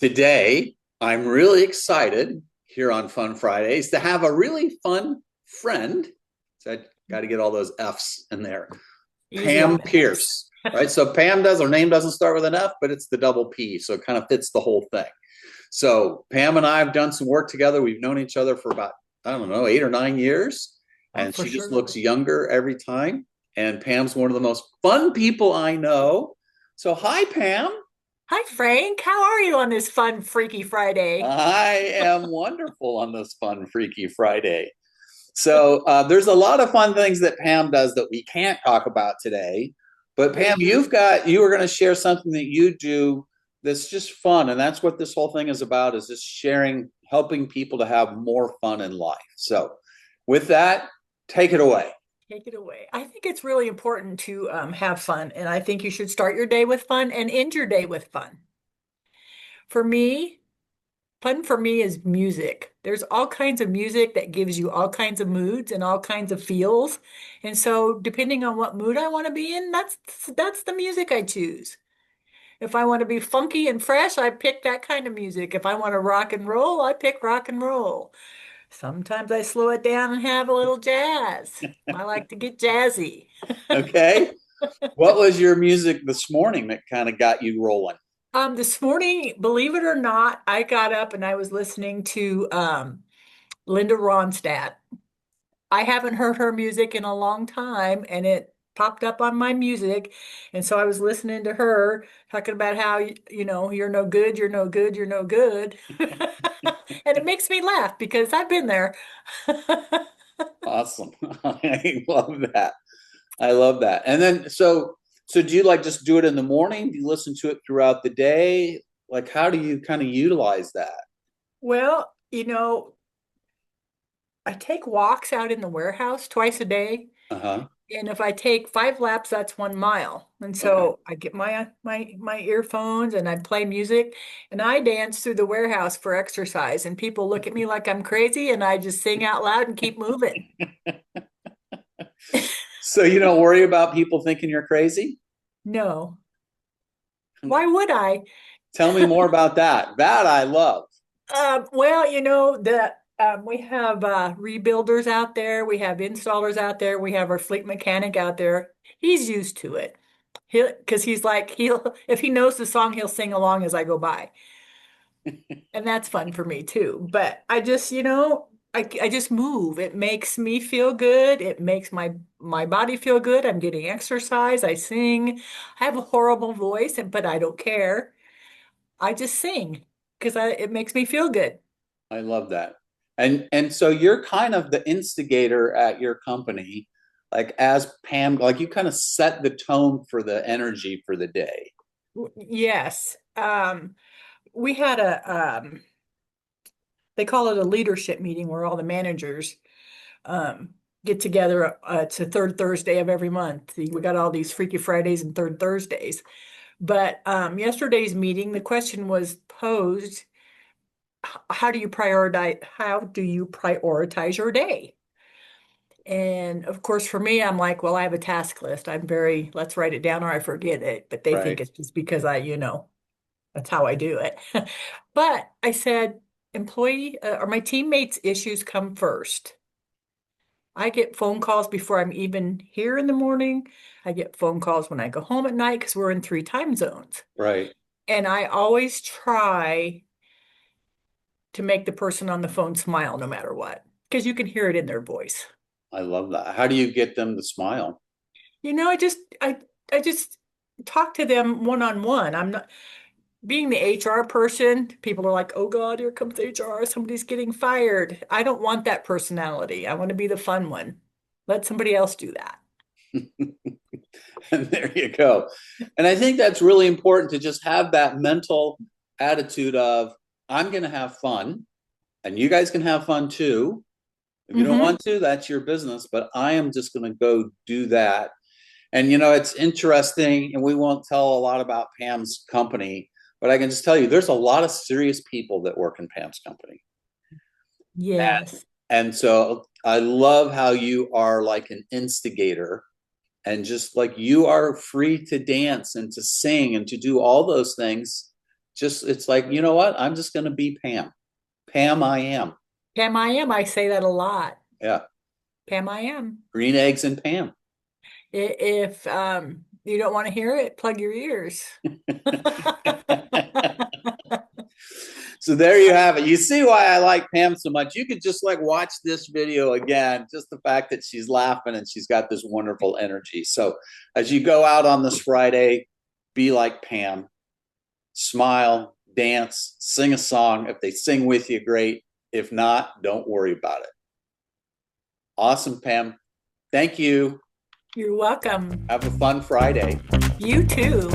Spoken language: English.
Today, I'm really excited here on Fun Fridays to have a really fun friend. So I got to get all those F's in there. Easy Pam on the F's. Pierce, right? So Pam her name doesn't start with an F, but it's the double P. So it kind of fits the whole thing. So Pam and I have done some work together. We've known each other for about, I don't know, 8 or 9 years. Oh, And for she just sure. looks younger every time. And Pam's one of the most fun people I know. So, hi, Pam. Hi, Frank. How are you on this fun, freaky Friday? I am wonderful on this fun, freaky Friday. So there's a lot of fun things that Pam does that we can't talk about today. But Very Pam, true. you were going to share something that you do that's just fun, and that's what this whole thing is about: is just sharing, helping people to have more fun in life. So, with that, take it away. Take it away. I think it's really important to have fun, and I think you should start your day with fun and end your day with fun. For me, fun for me is music. There's all kinds of music that gives you all kinds of moods and all kinds of feels. And so, depending on what mood I want to be in, that's the music I choose. If I want to be funky and fresh, I pick that kind of music. If I want to rock and roll, I pick rock and roll. Sometimes I slow it down and have a little jazz. I like to get jazzy. Okay. What was your music this morning that kind of got you rolling? This morning, believe it or not, I got up and I was listening to Linda Ronstadt. I haven't heard her music in a long time, and it popped up on my music. And so I was listening to her talking about how, you're no good, you're no good, you're no good. And it makes me laugh because I've been there. Awesome. I love that. I love that. And then, so do you like just do it in the morning? Do you listen to it throughout the day? Like, how do you kind of utilize that? Well, I take walks out in the warehouse twice a day. Uh huh. And if I take 5 laps, that's 1 mile. And Okay. so I get my earphones and I play music and I dance through the warehouse for exercise. And people look at me like I'm crazy and I just sing out loud and keep moving. So you don't worry about people thinking you're crazy? No. Why would I? Tell me more about that. That I love. Well, the we have rebuilders out there, we have installers out there, we have our fleet mechanic out there. He's used to it. Because he's like he'll if he knows the song, he'll sing along as I go by. And that's fun for me too. But I just, I just move. It makes me feel good. It makes my body feel good. I'm getting exercise. I sing. I have a horrible voice, but I don't care. I just sing because it makes me feel good. I love that. And so you're kind of the instigator at your company, like as Pam, like you kind of set the tone for the energy for the day. Yes. We had they call it a leadership meeting where all the managers get together. It's the third Thursday of every month. We got all these Freaky Fridays and third Thursdays. But yesterday's meeting, the question was posed, how do you prioritize your day? And of course, for me, I'm like, well, I have a task list. Let's write it down or I forget it. But they think Right. it's just because that's how I do it. But I said, employee or my teammates' issues come first. I get phone calls before I'm even here in the morning. I get phone calls when I go home at night because we're in 3 time zones. Right. And I always try to make the person on the phone smile no matter what, because you can hear it in their voice. I love that. How do you get them to smile? I just talk to them one on one. I'm not being the HR person. People are like, "Oh God, here comes HR. Somebody's getting fired." I don't want that personality. I want to be the fun one. Let somebody else do that. And there you go. And I think that's really important to just have that mental attitude of, I'm going to have fun and you guys can have fun too. If you don't Hmm. want to, that's your business, but I am just going to go do that. And it's interesting, and we won't tell a lot about Pam's company, but I can just tell you there's a lot of serious people that work in Pam's company. Yes. And so I love how you are like an instigator, and just like you are free to dance and to sing and to do all those things Just, it's like, you know what? I'm just going to be Pam. Pam, I am. Pam, I am. I say that a lot. Yeah. Pam, I am. Green eggs and Pam. If you don't want to hear it, plug your ears. So there you have it. You see why I like Pam so much. You could just like watch this video again, just the fact that she's laughing and she's got this wonderful energy. So as you go out on this Friday, be like Pam. Smile, dance, sing a song. If they sing with you, great. If not, don't worry about it. Awesome, Pam. Thank you. You're welcome. Have a fun Friday. You too.